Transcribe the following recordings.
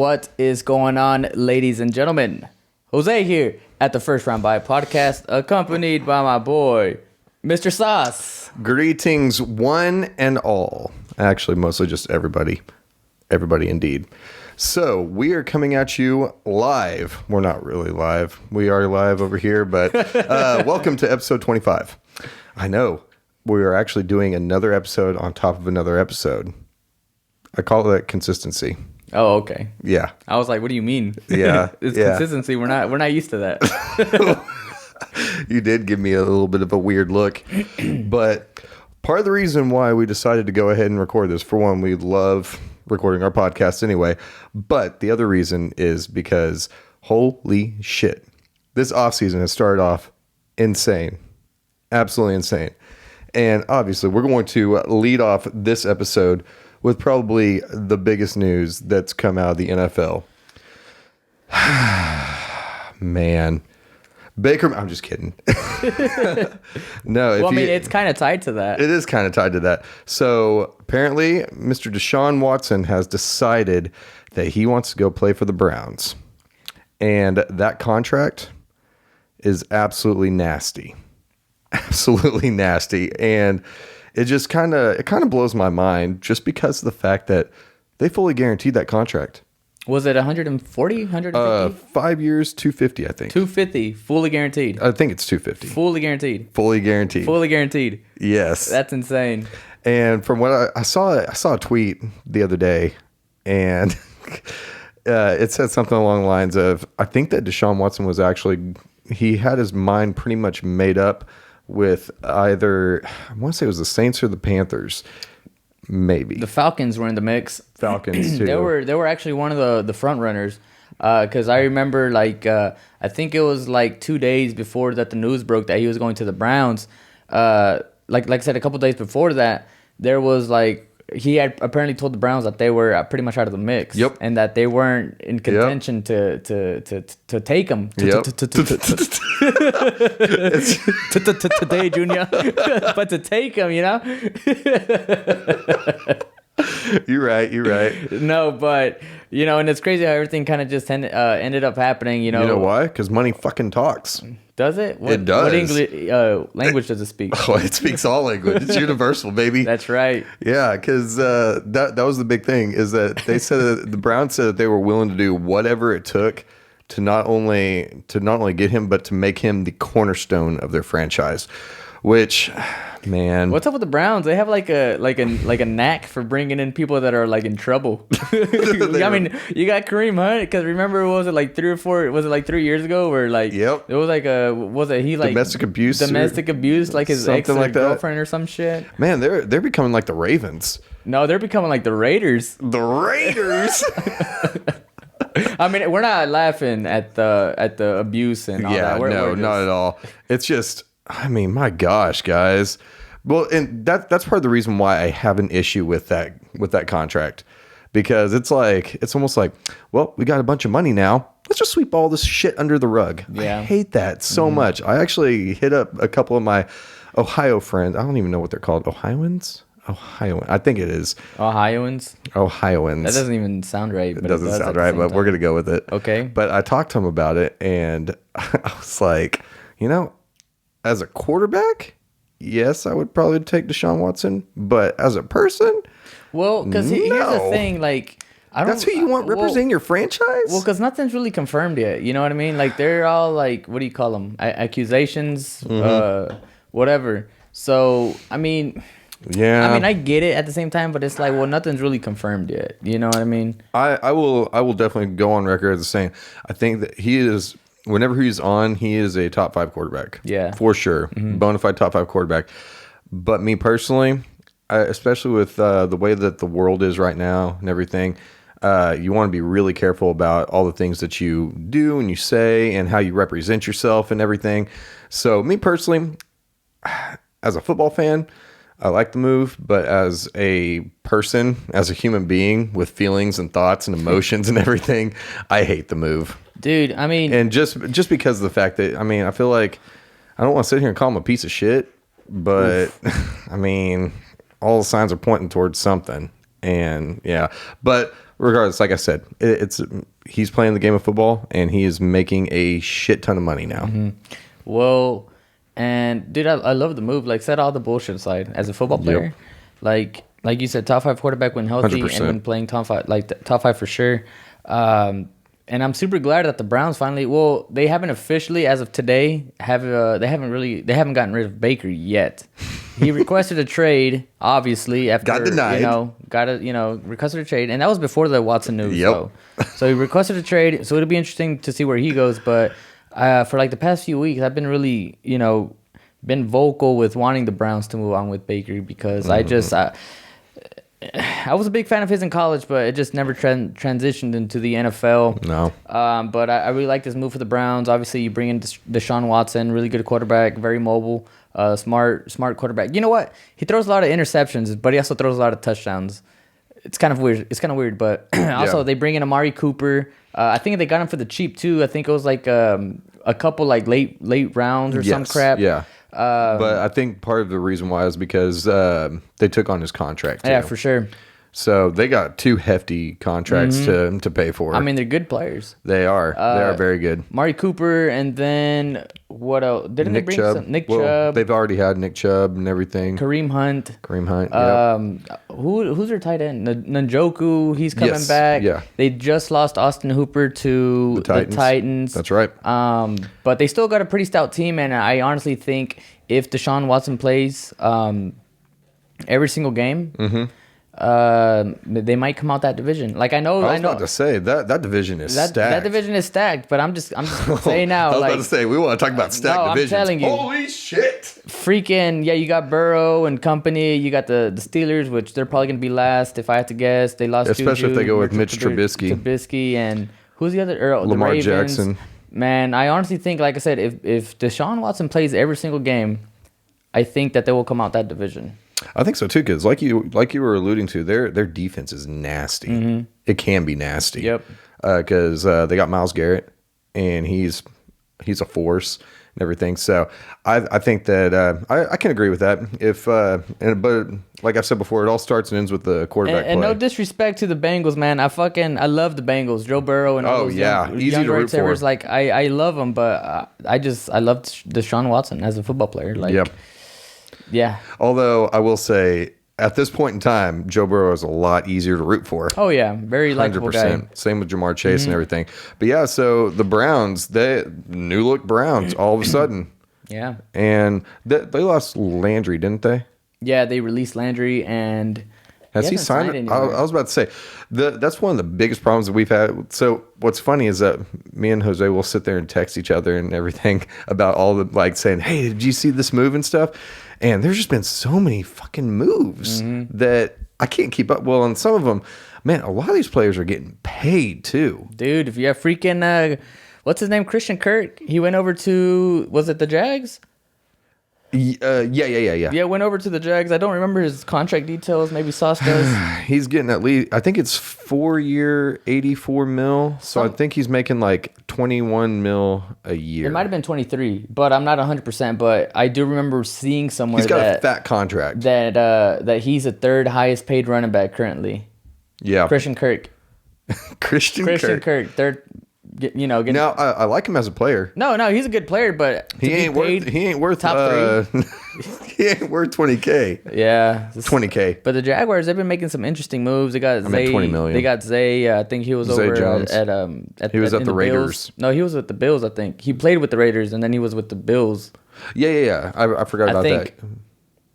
What is going on, ladies and gentlemen? Jose here at the First Round By podcast, accompanied by my boy, Mr. Soss. Greetings, one and all. Actually, mostly just everybody. Everybody indeed. So, we are coming at you live. We're not really live. We are live over here, but welcome to episode 25. I know. We are actually doing another episode on top of another episode. I call that consistency. Oh, okay. Yeah. I was like, what do you mean? Yeah. It's consistency. We're not used to that. You did give me a little bit of a weird look. But part of the reason why we decided to go ahead and record this, for one, we love recording our podcast anyway. But the other reason is because, holy shit, this offseason has started off insane. Absolutely insane. And obviously, we're going to lead off this episode with probably the biggest news that's come out of the NFL. Man. Baker, I'm just kidding. No, Well, I mean, it's kind of tied to that. It is kind of tied to that. So apparently, Mr. Deshaun Watson has decided that he wants to go play for the Browns. And that contract is absolutely nasty. Absolutely nasty. And it just kind of blows my mind just because of the fact that they fully guaranteed that contract. Was it 140, 150? 5 years, 250, I think. 250, fully guaranteed. I think it's 250. Fully guaranteed. Fully guaranteed. Fully guaranteed. Yes. That's insane. And from what I saw a tweet the other day, and it said something along the lines of, I think that Deshaun Watson was actually, he had his mind pretty much made up with either, I want to say it was the Saints or the Panthers, maybe. The Falcons were in the mix. Falcons too. They were actually one of the front runners, because I remember I think it was like 2 days before that the news broke that he was going to the Browns. Like I said, a couple days before that, there was he had apparently told the Browns that they were pretty much out of the mix. Yep. And that they weren't in contention to take him. Yep. Today, Junior. But to take him, you know? You're right. No, but, and it's crazy how everything kind of just ended up happening, You know why? Because money fucking talks. Does it? It does. What English language does it speak? Oh, it speaks all language. It's universal, baby. That's right. Yeah, because that was the big thing, is that they said that the Browns said that they were willing to do whatever it took to not only get him, but to make him the cornerstone of their franchise. Which, man, what's up with the Browns? They have like a knack for bringing in people that are in trouble. I mean, you got Kareem Hunt, because remember, was it like 3 years ago where yep, it was domestic abuse, like his ex girlfriend or some shit. Man, they're becoming like the Ravens. No, they're becoming like the Raiders. The Raiders. I mean, we're not laughing at the abuse and all that. No, not at all. It's just, I mean, my gosh, guys. Well, and that's part of the reason why I have an issue with that contract, because it's almost like, well, we got a bunch of money now. Let's just sweep all this shit under the rug. Yeah. I hate that so much. I actually hit up a couple of my Ohio friends. I don't even know what they're called. Ohioans? I think it is. Ohioans? Ohioans. That doesn't even sound right. It doesn't sound right, but we're going to go with it. Okay. But I talked to him about it, and I was like, as a quarterback, yes, I would probably take Deshaun Watson. But as a person, well, because here's the thing, that's who you want representing your franchise? Well, because nothing's really confirmed yet. You know what I mean? They're all what do you call them? Accusations, whatever. So, I mean... Yeah. I mean, I get it at the same time, but it's nothing's really confirmed yet. You know what I mean? I will definitely go on record as saying, I think that he is, whenever he's on, he is a top 5 quarterback. Yeah. For sure. Mm-hmm. Bona fide top 5 quarterback. But me personally, especially with the way that the world is right now and everything, you want to be really careful about all the things that you do and you say and how you represent yourself and everything. So me personally, as a football fan, I like the move, but as a person, as a human being with feelings and thoughts and emotions and everything, I hate the move. Dude, I mean... And just because of the fact that, I mean, I feel like I don't want to sit here and call him a piece of shit, but, I mean, all the signs are pointing towards something. And, yeah. But regardless, like I said, he's playing the game of football, and he is making a shit ton of money now. Well, and dude, I love the move. Like, set all the bullshit aside. As a football player, like you said, top 5 quarterback when healthy 100%. and when playing top 5, top 5 for sure. And I'm super glad that the Browns finally. Well, they haven't officially, as of today, they haven't gotten rid of Baker yet. He requested a trade, obviously, after Got denied. Requested a trade, and that was before the Watson news. Yep. So he requested a trade. So it'll be interesting to see where he goes. But for like the past few weeks, I've been really, been vocal with wanting the Browns to move on with Baker because I was a big fan of his in college, but it just never transitioned into the NFL. No. But I really like this move for the Browns. Obviously, you bring in Deshaun Watson, really good quarterback, very mobile, smart quarterback. You know what? He throws a lot of interceptions, but he also throws a lot of touchdowns. It's kind of weird, but also they bring in Amari Cooper. I think they got him for the cheap too. I think it was like a couple like late rounds or some crap. Yeah. But I think part of the reason why is because they took on his contract too. Yeah, for sure. So they got 2 hefty contracts to pay for. I mean, they're good players. They are. They are very good. Mari Cooper, and then what else? Didn't they bring Nick Chubb? They've already had Nick Chubb and everything. Kareem Hunt. Yep. Who's their tight end? Njoku, he's coming back. Yeah. They just lost Austin Hooper to the Titans. That's right. But they still got a pretty stout team, and I honestly think if Deshaun Watson plays every single game, they might come out that division. Like I know. I was about to say that division is stacked. That division is stacked, but I'm just saying now. I was about to say we want to talk about stacked divisions. I'm telling you, holy shit! Freaking yeah! You got Burrow and company. You got the Steelers, which they're probably gonna be last if I had to guess. They lost, especially if they go with Mitch Trubisky. Trubisky and who's the other? Lamar the Ravens. Jackson. Man, I honestly think, like I said, if Deshaun Watson plays every single game, I think that they will come out that division. I think so too, because like you were alluding to, their defense is nasty. It can be nasty. Yep. Because they got Myles Garrett, and he's a force and everything. So I think that I can agree with that. But like I said before, it all starts and ends with the quarterback. And play. no disrespect to the Bengals, man. I love the Bengals, Joe Burrow and all those easy to root for. Like I love them, but I love Deshaun Watson as a football player. Like, yep. Yeah. Although I will say, at this point in time, Joe Burrow is a lot easier to root for. Oh yeah, very likable guy. Same with Jamar Chase and everything. But yeah, so the Browns, they new look Browns all of a sudden. Yeah. And they lost Landry, didn't they? Yeah, they released Landry, and has he signed? I was about to say that's one of the biggest problems that we've had. So what's funny is that me and Jose will sit there and text each other and everything about all the like saying, "Hey, did you see this move and stuff?" And there's just been so many fucking moves that I can't keep up. Well, and some of them, man, a lot of these players are getting paid too. Dude, if you have freaking, what's his name? Christian Kirk. He went over to, was it the Jags? Yeah. Yeah, went over to the Jags. I don't remember his contract details. Maybe Soss does. He's getting at least, I think it's 4-year, $84 million. So I think he's making like $21 million a year. It might have been 23, but I'm not 100%. But I do remember seeing somewhere he's got a fat contract. That he's the 3rd highest paid running back currently. Yeah. Christian Kirk. Christian Kirk. Third. Now I like him as a player. No, he's a good player, but he ain't worth top 3. He ain't worth $20K. Yeah, $20K. But the Jaguars, they've been making some interesting moves. They got Zay. $20 million. They got Zay. I think he was over Jones. at he was at the Raiders. Bills. No, he was with the Bills. I think he played with the Raiders, and then he was with the Bills. Yeah. I forgot about that.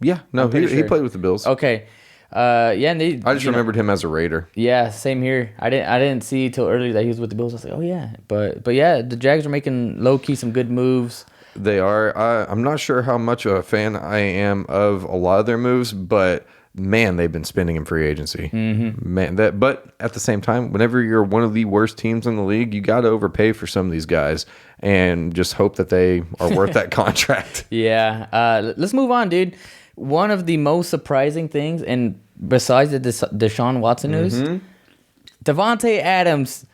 Yeah, no, he played with the Bills. Okay. And I just remembered him as a Raider. Yeah, same here. I didn't see till early that he was with the Bills. I was like, oh yeah, but yeah, the Jags are making low key some good moves. They are. I'm not sure how much of a fan I am of a lot of their moves, but man, they've been spending in free agency. Man, but at the same time, whenever you're one of the worst teams in the league, you got to overpay for some of these guys and just hope that they are worth that contract. Yeah. Let's move on, dude. One of the most surprising things, and besides the Deshaun Watson news, Davante Adams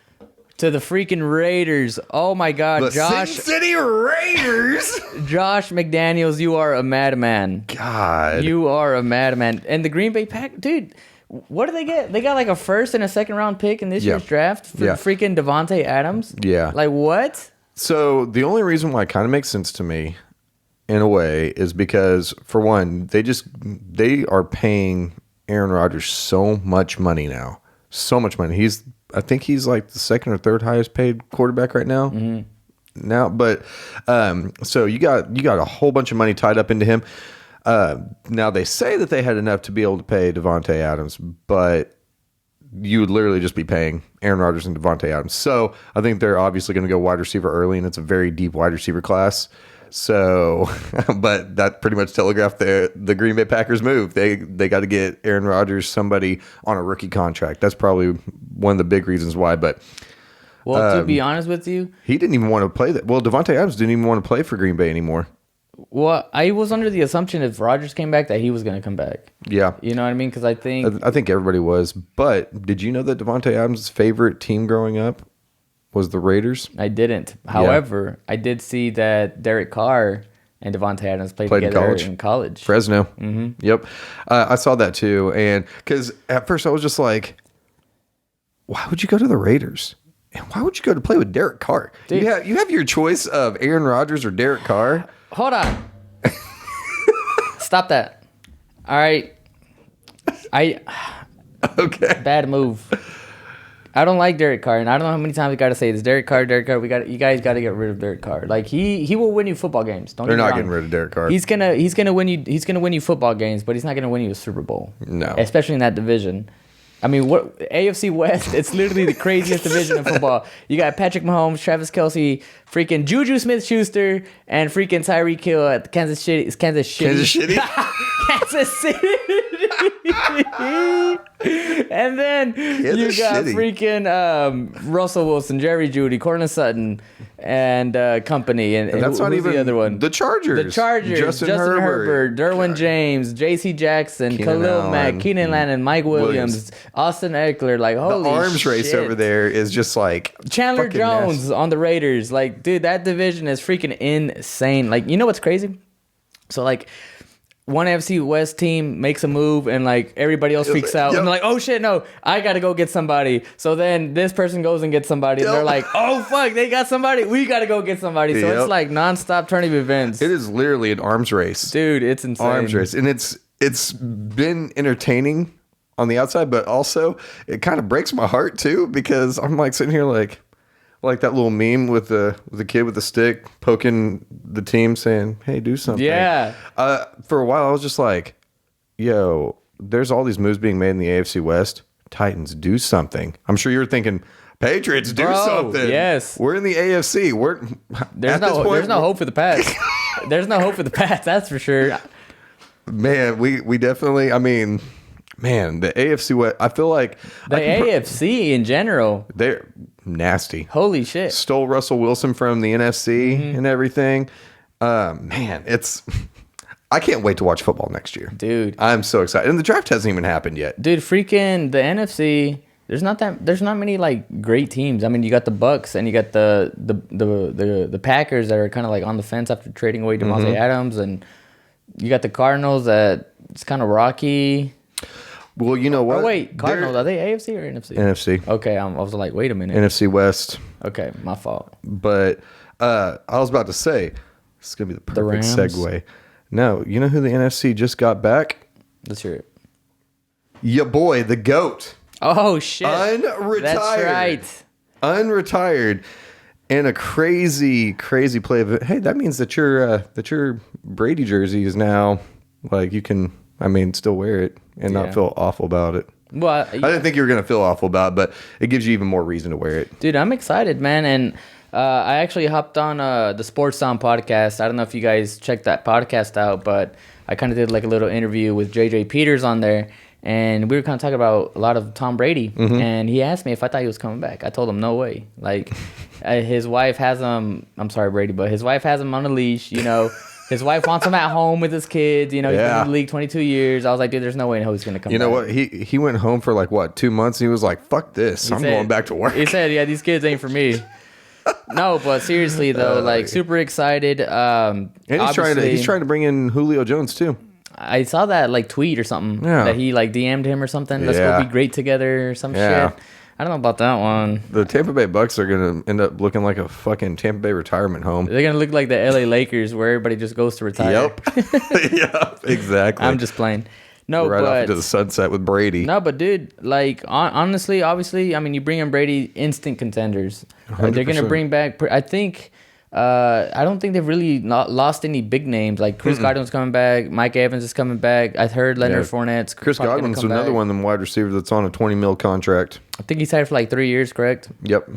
to the freaking Raiders. Oh my God, the Josh! Sin City Raiders. Josh McDaniels, you are a madman. God, you are a madman. And the Green Bay Pack, dude. What do they get? They got like a first and a second round pick in this year's draft for freaking Devontae Adams. Yeah. Like what? So the only reason why it kind of makes sense to me, in a way, is because for one, they are paying Aaron Rodgers so much money now, so much money. I think he's like the second or third highest paid quarterback right now. Mm-hmm. Now, but so you got a whole bunch of money tied up into him. Now they say that they had enough to be able to pay Devontae Adams, but you would literally just be paying Aaron Rodgers and Devontae Adams. So I think they're obviously going to go wide receiver early, and it's a very deep wide receiver class. So, but that pretty much telegraphed the Green Bay Packers move. They got to get Aaron Rodgers, somebody on a rookie contract. That's probably one of the big reasons why. But well, to be honest with you, he didn't even want to play that. Well, Devontae Adams didn't even want to play for Green Bay anymore. Well, I was under the assumption if Rodgers came back that he was going to come back. Yeah. You know what I mean? Because I think everybody was. But did you know that Devontae Adams' favorite team growing up was the Raiders? I didn't. However, I did see that Derek Carr and Devontae Adams played together in college. Fresno. Mm-hmm. Yep. I saw that too. And because at first I was just like, why would you go to the Raiders? And why would you go to play with Derek Carr? Dude, you have your choice of Aaron Rodgers or Derek Carr. Hold on. Stop that. All right. Okay. Bad move. I don't like Derek Carr, and I don't know how many times we got to say this. Derek Carr. You guys got to get rid of Derek Carr. Like he will win you football games. They're not getting rid of Derek Carr. He's gonna win you football games, but he's not gonna win you a Super Bowl. No. Especially in that division. I mean, what AFC West? It's literally the craziest division in football. You got Patrick Mahomes, Travis Kelce, freaking Juju Smith-Schuster, and freaking Tyreek Hill at Kansas City. Kansas City. Kansas City. And then you got freaking Russell Wilson, Jerry Jeudy, Cortland Sutton, and company. And that's not even the other one. The Chargers. Justin Herbert, Derwin James, J.C. Jackson, Khalil Mack, Keenan Allen, Mike Williams, Austin Eckler. Like, holy the arms shit. race over there is just like Chandler Jones on the Raiders. Like, dude, that division is freaking insane. Like, you know what's crazy? So, like, one AFC West team makes a move and like everybody else freaks out and they're like, oh shit, no, I gotta go get somebody. So then this person goes and gets somebody and they're like, oh fuck, they got somebody, we gotta go get somebody. So it's like nonstop turning events. It is literally an arms race, dude. It's insane. Arms race, and it's been entertaining on the outside, but also it kind of breaks my heart too, because I'm like sitting here like that little meme with the kid with the stick poking the team saying, hey, do something. Yeah. For a while, I was just like, yo, there's all these moves being made in the AFC West. Titans, do something. I'm sure you're thinking, Patriots, do something. Yes. We're in the AFC. There's no hope for the Pats. There's no hope for the Pats, that's for sure. Man, we definitely, I mean, man, the AFC West, I feel like... The AFC in general. They're nasty. Holy shit. Stole Russell Wilson from the NFC and everything. Man, I can't wait to watch football next year. Dude. I'm so excited. And the draft hasn't even happened yet. Dude, freaking the NFC, there's not many like great teams. I mean, you got the Bucks and you got the Packers that are kind of like on the fence after trading away Devontae Adams, and you got the Cardinals that it's kind of rocky. Well, you know what? Oh, wait. Cardinals, are they AFC or NFC? NFC. Okay, I was like, wait a minute. NFC West. Okay, my fault. But I was about to say, this is going to be the perfect segue. No, you know who the NFC just got back? Let's hear it. Ya boy, the GOAT. Oh, shit. Unretired. That's right. Unretired. And a crazy, crazy play of it. Hey, that means that your Brady jersey is now, like, you can... I mean, still wear it and not feel awful about it. Well, I didn't think you were going to feel awful about it, but it gives you even more reason to wear it. Dude, I'm excited, man. And I actually hopped on the Sports Sound podcast. I don't know if you guys checked that podcast out, but I kind of did like a little interview with JJ Peters on there. And we were kind of talking about a lot of Tom Brady. Mm-hmm. And he asked me if I thought he was coming back. I told him, no way. Like, his wife has him, I'm sorry, Brady, but his wife has him on a leash, you know. His wife wants him at home with his kids. You know, he's been in the league 22 years. I was like, dude, there's no way in hell he's going to come back. You know what? He went home for like, 2 months? And he was like, fuck this. I'm going back to work. He said, yeah, these kids ain't for me. No, but seriously, though, like, super excited. And he's trying to bring in Julio Jones, too. I saw that like tweet or something that he like DM'd him or something. Let's go be great together or some shit. I don't know about that one. The Tampa Bay Bucks are going to end up looking like a fucking Tampa Bay retirement home. They're going to look like the LA Lakers where everybody just goes to retire. Yep. Yep, exactly. I'm just playing. No, right but, off into the sunset with Brady. No, but dude, like honestly, obviously, I mean, you bring in Brady, instant contenders. They're going to bring back, I think... I don't think they've really not lost any big names. Like Chris Godwin's coming back, Mike Evans is coming back. I heard Leonard Fournette's. Chris Godwin's another one of them wide receivers that's on a $20 million contract. I think he signed for like 3 years, correct? Yep,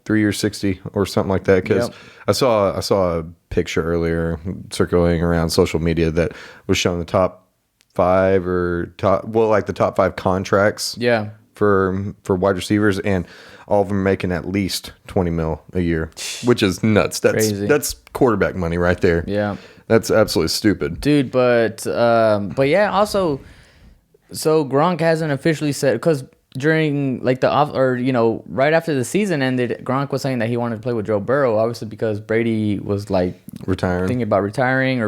3 years, 60 or something like that. Because I saw a picture earlier circulating around social media that was showing the top 5 the top 5 contracts. Yeah. For wide receivers, and all of them making at least $20 million a year, which is nuts. That's crazy. That's quarterback money right there. Yeah, that's absolutely stupid, dude. But yeah, also, so Gronk hasn't officially said, because during like right after the season ended, Gronk was saying that he wanted to play with Joe Burrow, obviously because Brady was like thinking about retiring,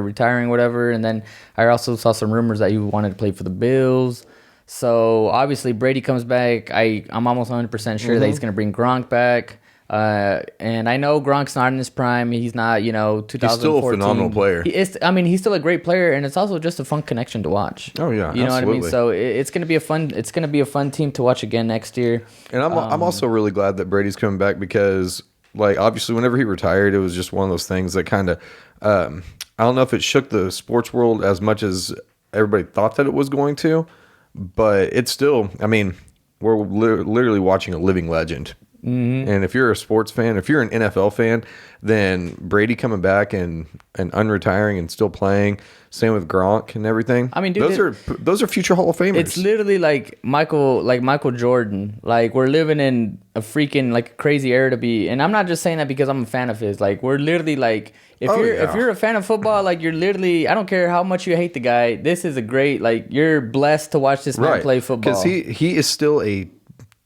whatever. And then I also saw some rumors that he wanted to play for the Bills. So, obviously, Brady comes back. I'm almost 100% sure that he's going to bring Gronk back. And I know Gronk's not in his prime. He's not, 2014. He's still a phenomenal player. He's still a great player, and it's also just a fun connection to watch. Oh, yeah, You know what I mean? So, it's going to be a fun team to watch again next year. And I'm also really glad that Brady's coming back because, like, obviously, whenever he retired, it was just one of those things that kind of, I don't know if it shook the sports world as much as everybody thought that it was going to. But it's still, I mean, we're literally watching a living legend. Mm-hmm. And if you're a sports fan, if you're an NFL fan, then Brady coming back and unretiring and still playing, same with Gronk and everything. I mean, dude, those are future Hall of Famers. It's literally like Michael Jordan. Like, we're living in a freaking like crazy era to be. And I'm not just saying that because I'm a fan of his. Like, we're literally like, if you're a fan of football, like, you're literally, I don't care how much you hate the guy, this is a great, like, you're blessed to watch this man play football. Because he is still a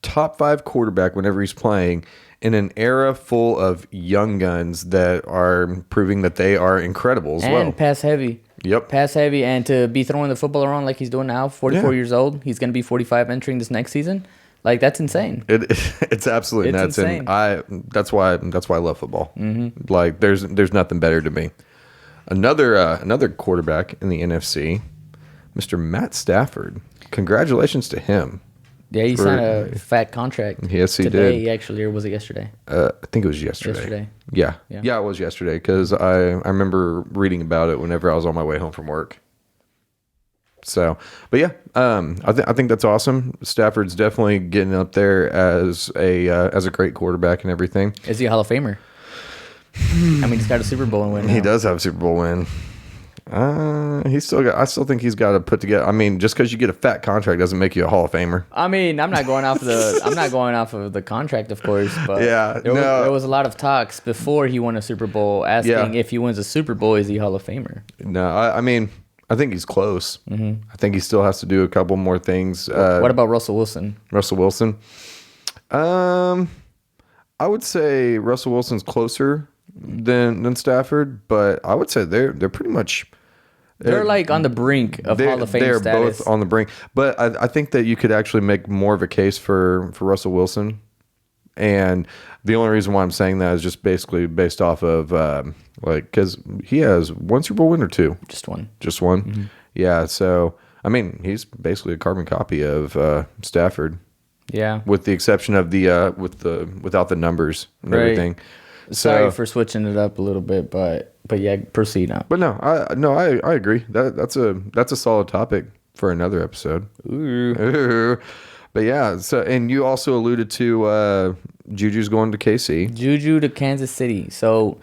top 5 quarterback whenever he's playing in an era full of young guns that are proving that they are incredible as well. And pass heavy. Yep. Pass heavy, and to be throwing the football around like he's doing now, 44 years old. He's going to be 45 entering this next season. Like, that's insane. It's absolutely nuts. Insane. And that's why I love football. Mm-hmm. Like, there's nothing better to me. Another quarterback in the NFC, Mr. Matt Stafford. Congratulations to him. Yeah, he signed a fat contract. Yes, he today, did. Actually, or was it yesterday? I think it was yesterday. Yeah, it was yesterday because I remember reading about it whenever I was on my way home from work. So, but yeah, I think that's awesome. Stafford's definitely getting up there as a great quarterback and everything. Is he a Hall of Famer? I mean, he's got a Super Bowl win. He does have a Super Bowl win. I still think he's got to put together. I mean, just because you get a fat contract doesn't make you a Hall of Famer. I mean, I'm not going off of the contract, of course. But there was a lot of talks before he won a Super Bowl asking if he wins a Super Bowl, is he Hall of Famer? No, I mean, I think he's close. Mm-hmm. I think he still has to do a couple more things. What about Russell Wilson? I would say Russell Wilson's closer than Stafford, but I would say they're pretty much. They're like on the brink of Hall of Fame they're status. Both on the brink. But I think that you could actually make more of a case for Russell Wilson. And the only reason why I'm saying that is just basically based off of, because he has one Super Bowl win or two? Just one. Just one? Mm-hmm. Yeah, so, I mean, he's basically a carbon copy of Stafford. Yeah. With the exception of without the numbers and everything. Sorry for switching it up a little bit, but yeah, proceed now. But I agree. That's a solid topic for another episode. Ooh. But yeah, so and you also alluded to Juju's going to KC. Juju to Kansas City. So,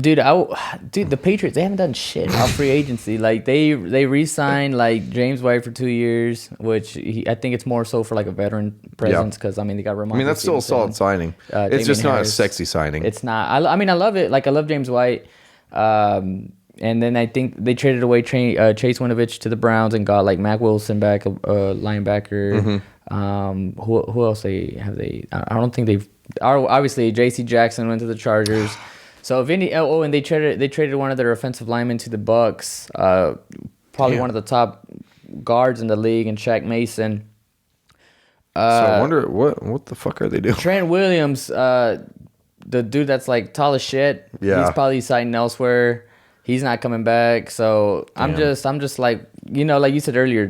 dude, the Patriots, they haven't done shit off free agency. Like they re-signed like James White for 2 years, which I think it's more so for like a veteran presence because I mean they got Ramon. I mean that's still a solid signing. It's just not a sexy signing. It's not. I mean I love it. Like I love James White. And then I think they traded away Chase Winovich to the Browns and got like Mac Wilson back, a linebacker. Mm-hmm. Who else they? I don't think they've. Obviously, J.C. Jackson went to the Chargers. So if any, and they traded one of their offensive linemen to the Bucks. probably Damn. one of the top guards in the league, and Shaq Mason. So I wonder what the fuck are they doing? Trent Williams, the dude that's like tall as shit. Yeah. He's probably signed elsewhere. He's not coming back. So I'm just like, like you said earlier,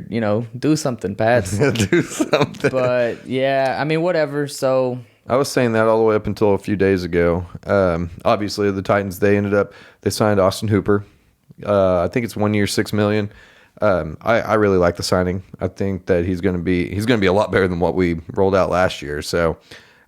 do something, Pats. Do something. But yeah, I mean, whatever. So I was saying that all the way up until a few days ago. Obviously, the Titans, they signed Austin Hooper. I think it's 1 year, $6 million. I really like the signing. I think that he's going to be a lot better than what we rolled out last year. So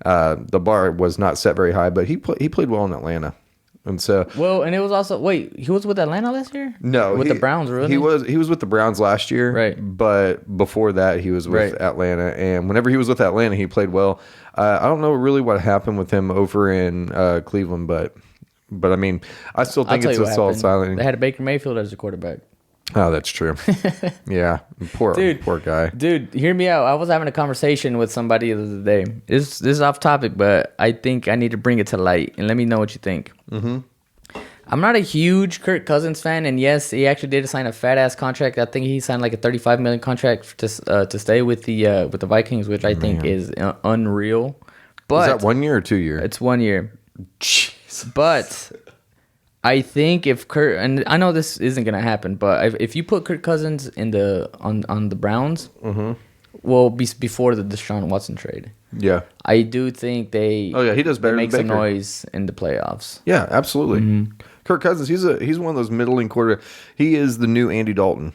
the bar was not set very high, but he played well in Atlanta. And so, and it was also he was with Atlanta last year? No, with the Browns, really? He was with the Browns last year, right? But before that, he was with Atlanta, and whenever he was with Atlanta, he played well. I don't know really what happened with him over in Cleveland, but I mean, I still think it's a solid signing. They had Baker Mayfield as a quarterback. Oh, that's true. Yeah, poor guy. Dude, hear me out. I was having a conversation with somebody the other day. This is off topic, but I think I need to bring it to light, and let me know what you think. Mm-hmm. I'm not a huge Kirk Cousins fan, and yes, he actually did sign a fat ass contract. I think he signed like a $35 million contract to stay with the Vikings, which I think is unreal. But is that 1 year or 2 year? It's 1 year. Jeez. But I think if Kirk, and I know this isn't gonna happen, but if you put Kirk Cousins on the Browns, well, before the Deshaun Watson trade, yeah, I do think he does better. Make than some noise in the playoffs. Yeah, absolutely. Mm-hmm. Kirk Cousins, he's one of those middling quarter. He is the new Andy Dalton.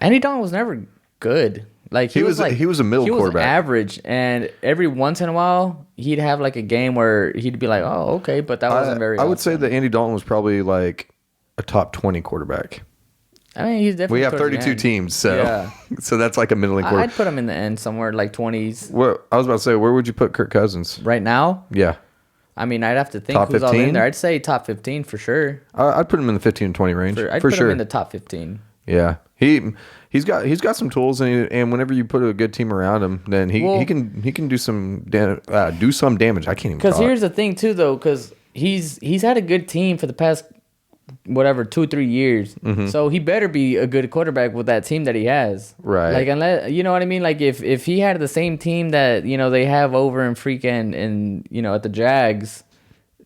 Andy Dalton was never good. Like he was a middle quarterback. He was average, and every once in a while he'd have like a game where he'd be like, "Oh, okay," but that wasn't very. I would say that Andy Dalton was probably like a top 20 quarterback. I mean, he's definitely. We have 32 teams, so so that's like a middling quarterback. I'd put him in the end somewhere like 20s. I was about to say, where would you put Kirk Cousins right now? Yeah. I mean, I'd have to think top who's 15? all in there. I'd say top 15 for sure. I'd put him in the 15 and 20 range. I'd put him in the top 15. Yeah, he's got some tools, and whenever you put a good team around him, then he can do some damage. I can't even. Because here's the thing too, though, because he's had a good team for the past 2-3 years. Mm-hmm. So he better be a good quarterback with that team that he has. Right. Like, unless, you know what I mean? Like, if he had the same team that, they have over in freaking, and at the Jags,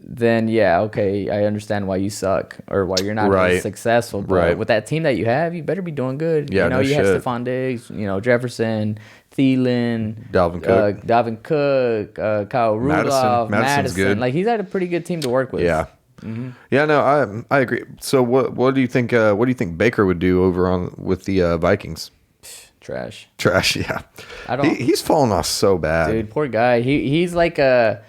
then yeah, okay, I understand why you suck or why you're not as successful. But with that team that you have, you better be doing good. Yeah, you have Stephon Diggs, Jefferson, Thielen, Dalvin Cook, Kyle Rudolph, Madison. Good. Like, he's had a pretty good team to work with. Yeah. Mm-hmm. Yeah, no, I agree. So what do you think? What do you think Baker would do over with the Vikings? Trash. Yeah. He's fallen off so bad, dude. Poor guy. He's like a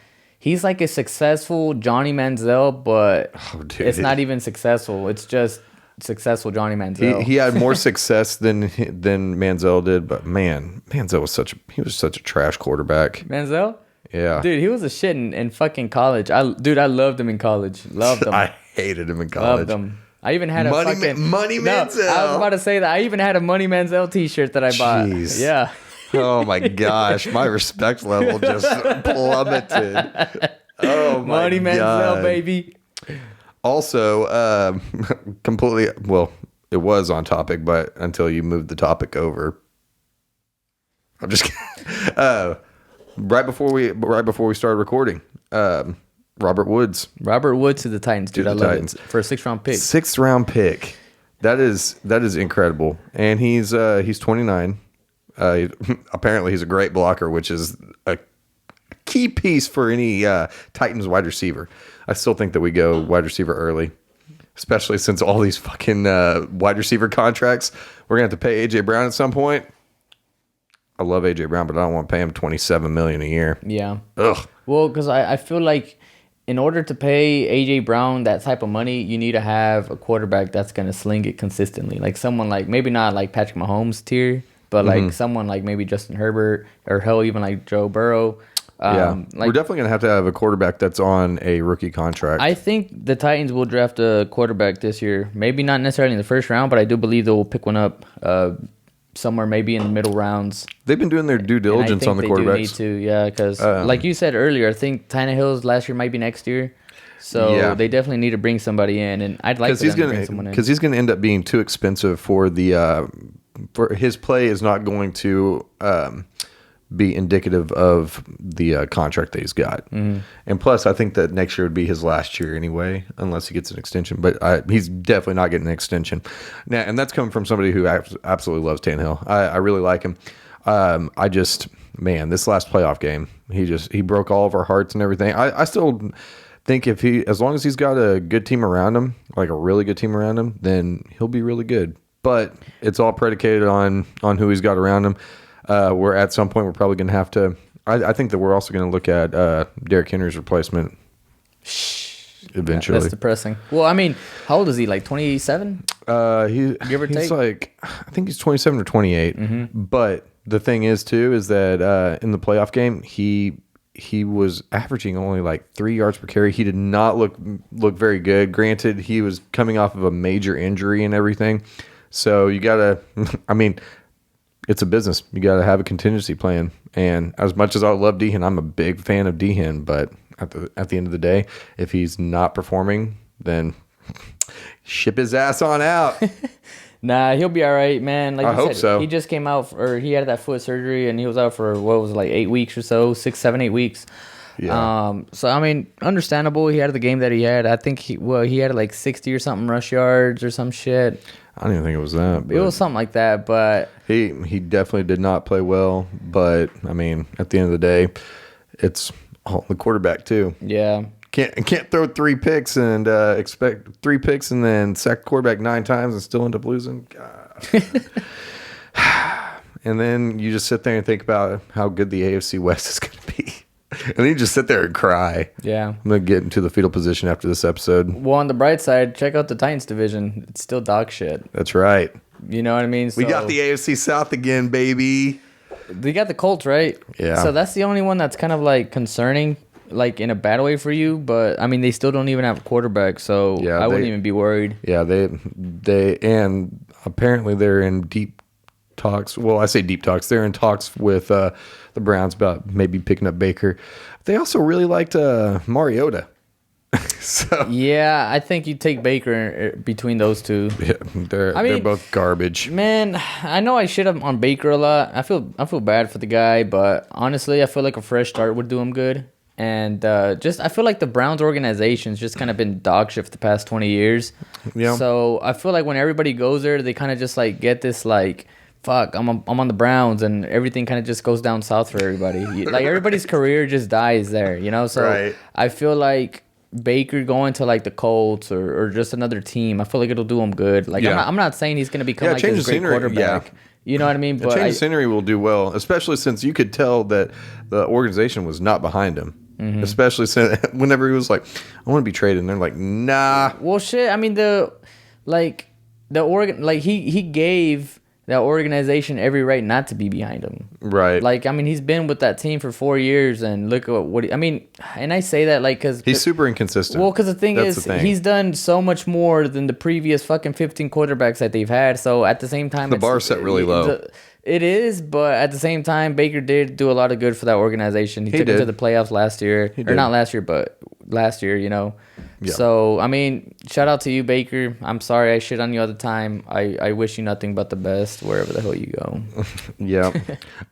successful Johnny Manziel, but it's not even successful. It's just successful Johnny Manziel. He had more success than Manziel did, but man, Manziel was such a trash quarterback. Manziel. Yeah. Dude, he was a shit in fucking college. I loved him in college. Loved him. I hated him in college. Loved him. I even had Money Manziel. I was about to say that. I even had a Money Manziel t-shirt that I bought. Jeez. Yeah. Oh my gosh, my respect level just plummeted. Oh my Money Manziel, baby. Also, completely, well, it was on topic, but until you moved the topic over. I'm just kidding. Right before we started recording, Robert Woods to the Titans, dude. I love it for a 6th-round pick. 6th-round pick. That is incredible, and he's 29. Apparently, he's a great blocker, which is a key piece for any Titans wide receiver. I still think that we go wide receiver early, especially since all these fucking wide receiver contracts. We're gonna have to pay AJ Brown at some point. I love AJ Brown, but I don't want to pay him $27 million a year. Yeah. Ugh. Well, because I feel like in order to pay AJ Brown that type of money, you need to have a quarterback that's gonna sling it consistently. Like someone like, maybe not like Patrick Mahomes tier, but like someone like maybe Justin Herbert, or hell, even like Joe Burrow. We're definitely going to have a quarterback that's on a rookie contract. I think the Titans will draft a quarterback this year. Maybe not necessarily in the first round, but I do believe they will pick one up somewhere maybe in the middle rounds. They've been doing their due diligence on the quarterbacks. They do need to, yeah, because like you said earlier, I think Tannehill's last year might be next year. So they definitely need to bring somebody in, and I'd like to bring someone in because he's going to end up being too expensive for his play is not going to be indicative of the contract that he's got. Mm-hmm. And plus, I think that next year would be his last year anyway, unless he gets an extension. But he's definitely not getting an extension. Now, and that's coming from somebody who absolutely loves Tannehill. I really like him. This last playoff game, he broke all of our hearts and everything. I still think as long as he's got a good team around him, like a really good team around him, then he'll be really good. But it's all predicated on who he's got around him. We're at some point we're probably going to have to. I think that we're also going to look at Derrick Henry's replacement eventually. That's depressing. Well, I mean, how old is he? Like 27? Give or take. Like I think he's 27 or 28. Mm-hmm. But the thing is that in the playoff game he was averaging only like 3 yards per carry. He did not look very good. Granted, he was coming off of a major injury and everything. So you gotta. I mean. It's a business. You got to have a contingency plan. And as much as I love Dehan, I'm a big fan of Dehan. But at the end of the day, if he's not performing, then ship his ass on out. Nah, he'll be all right, man. Like I hope so. He just came out, or he had that foot surgery, and he was out for, 8 weeks or so, 6, 7, 8 weeks. Yeah. So, I mean, understandable. He had the game that he had. I think he had like 60 or something rush yards or some shit. I don't even think it was that. It was something like that, but he definitely did not play well. But I mean, at the end of the day, it's all the quarterback too. Yeah, can't throw 3 picks and expect 3 picks and then sack the quarterback 9 times and still end up losing. God. And then you just sit there and think about how good the AFC West is going to be. And then you just sit there and cry. Yeah. I'm going to get into the fetal position after this episode. Well, on the bright side, check out the Titans division. It's still dog shit. That's right. You know what I mean? So, we got the AFC South again, baby. They got the Colts, right? Yeah. So that's the only one that's kind of like concerning, like in a bad way for you. But, I mean, they still don't even have a quarterback, so yeah, I wouldn't even be worried. Yeah, they and apparently they're in deep talks. Well, I say deep talks. They're in talks with the Browns about maybe picking up Baker. They also really liked Mariota. So yeah, I think you take Baker between those two. Yeah, they're both garbage. Man, I know I shit on Baker a lot. I feel bad for the guy, but honestly, I feel like a fresh start would do him good. And I feel like the Browns organization's just kind of been dog shit for the past 20 years. Yeah. So I feel like when everybody goes there, they kind of just like get this like, fuck, I'm on the Browns, and everything kind of just goes down south for everybody. Like everybody's career just dies there, you know. So right. I feel like Baker going to like the Colts or just another team, I feel like it'll do him good. Like I'm not saying he's gonna become like this great quarterback. Yeah. You know what I mean? But change of scenery will do well, especially since you could tell that the organization was not behind him. Mm-hmm. Especially since whenever he was like, I want to be traded, and they're like, nah. Well, shit. I mean, he gave that organization every right not to be behind him. Right. Like, I mean, he's been with that team for 4 years, and look at what I mean, and I say that like because he's super inconsistent. Well, because the thing is, he's done so much more than the previous fucking 15 quarterbacks that they've had. So at the same time, the bar set really low. It is, but at the same time, Baker did do a lot of good for that organization. He took it to the playoffs last year. Or not last year, but last year, you know. Yeah. So, I mean, shout out to you, Baker. I'm sorry I shit on you all the time. I wish you nothing but the best wherever the hell you go. Yeah.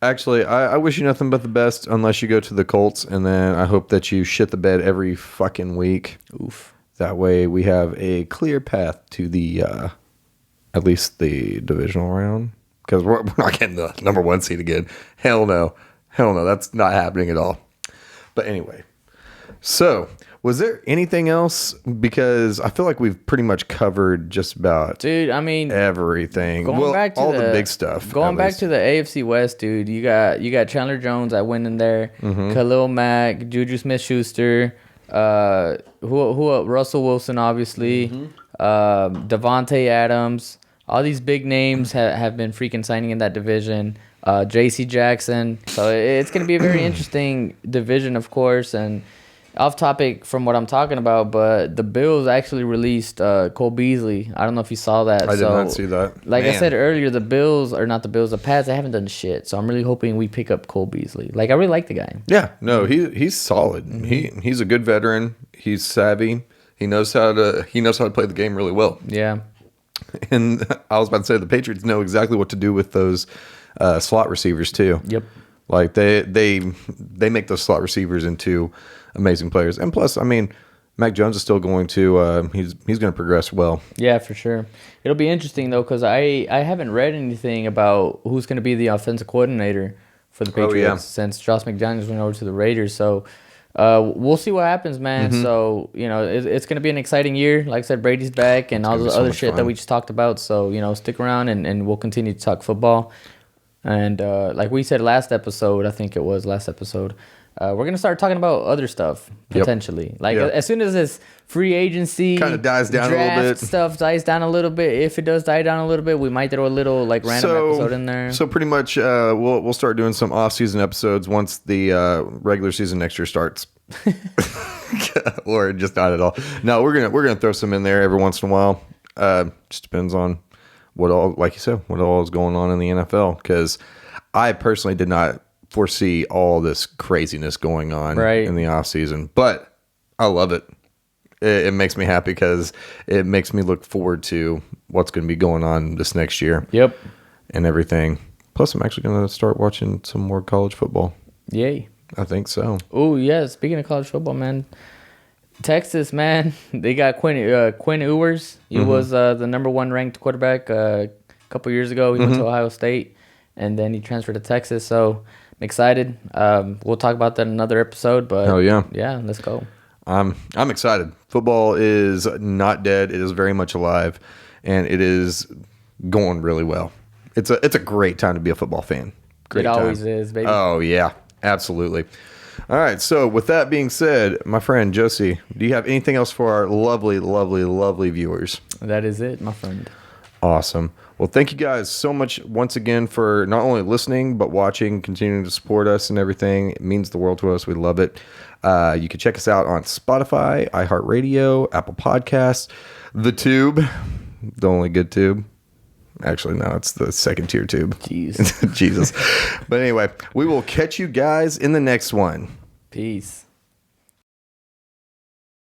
Actually, I wish you nothing but the best unless you go to the Colts, and then I hope that you shit the bed every fucking week. Oof. That way we have a clear path to the, at least the divisional round. Because we're not getting the number 1 seed again. Hell no. That's not happening at all. But anyway. So, was there anything else? Because I feel like we've pretty much covered just about everything. Back to all the big stuff. Going back to the AFC West, dude, you got Chandler Jones. I went in there. Mm-hmm. Khalil Mack, Juju Smith-Schuster, Russell Wilson, obviously. Mm-hmm. Devontae Adams. All these big names have been freaking signing in that division. J.C. Jackson. So it's going to be a very interesting division, of course. And Off topic from what I'm talking about, but the Bills actually released Cole Beasley. I don't know if you saw that. I did not see that. Like Man. I said earlier, the Bills are not the Bills. The Pats, they haven't done shit. So I'm really hoping we pick up Cole Beasley. Like I really like the guy. Yeah, no, he's solid. He's a good veteran. He's savvy. He knows how to play the game really well. Yeah. And I was about to say the Patriots know exactly what to do with those slot receivers too. Yep. Like they make those slot receivers into amazing players. And plus, I mean, Mac Jones is still going to he's going to progress well. Yeah, for sure. It'll be interesting though, because I haven't read anything about who's going to be the offensive coordinator for the Patriots since Josh McDaniels went over to the Raiders. So we'll see what happens, man. So it's going to be an exciting year. Like I said, Brady's back and all the other shit that we just talked about. So stick around and we'll continue to talk football. And like we said last episode, I think it was last episode. We're going to start talking about other stuff, potentially. As soon as this free agency kind of dies down a little bit. Stuff dies down a little bit. If it does die down a little bit, we might throw a little random episode in there. So pretty much we'll start doing some off-season episodes once the regular season next year starts. Or just not at all. No, we're gonna throw some in there every once in a while. Just depends on what all, like you said, what all is going on in the NFL. Because I personally did not foresee all this craziness going on in the off season, but I love it. It makes me happy because it makes me look forward to what's going to be going on this next year. Yep. And everything. Plus, I'm actually going to start watching some more college football. Yay. I think so. Oh, yeah. Speaking of college football, man. Texas, man. They got Quinn Ewers. He was the number 1 ranked quarterback a couple years ago. He went to Ohio State, and then he transferred to Texas. So I'm excited. We'll talk about that in another episode. But hell yeah. Yeah, let's go. I'm excited. Football is not dead. It is very much alive, and it is going really well. It's a great time to be a football fan. Great time. Always is, baby. Oh yeah, absolutely. All right. So with that being said, my friend Josie, do you have anything else for our lovely, lovely, lovely viewers? That is it, my friend. Awesome. Well, thank you guys so much once again for not only listening, but watching, continuing to support us and everything. It means the world to us. We love it. You can check us out on Spotify, iHeartRadio, Apple Podcasts, the Tube, the only good tube. Actually, no, it's the second tier tube. Jeez. Jesus. But anyway, we will catch you guys in the next one. Peace.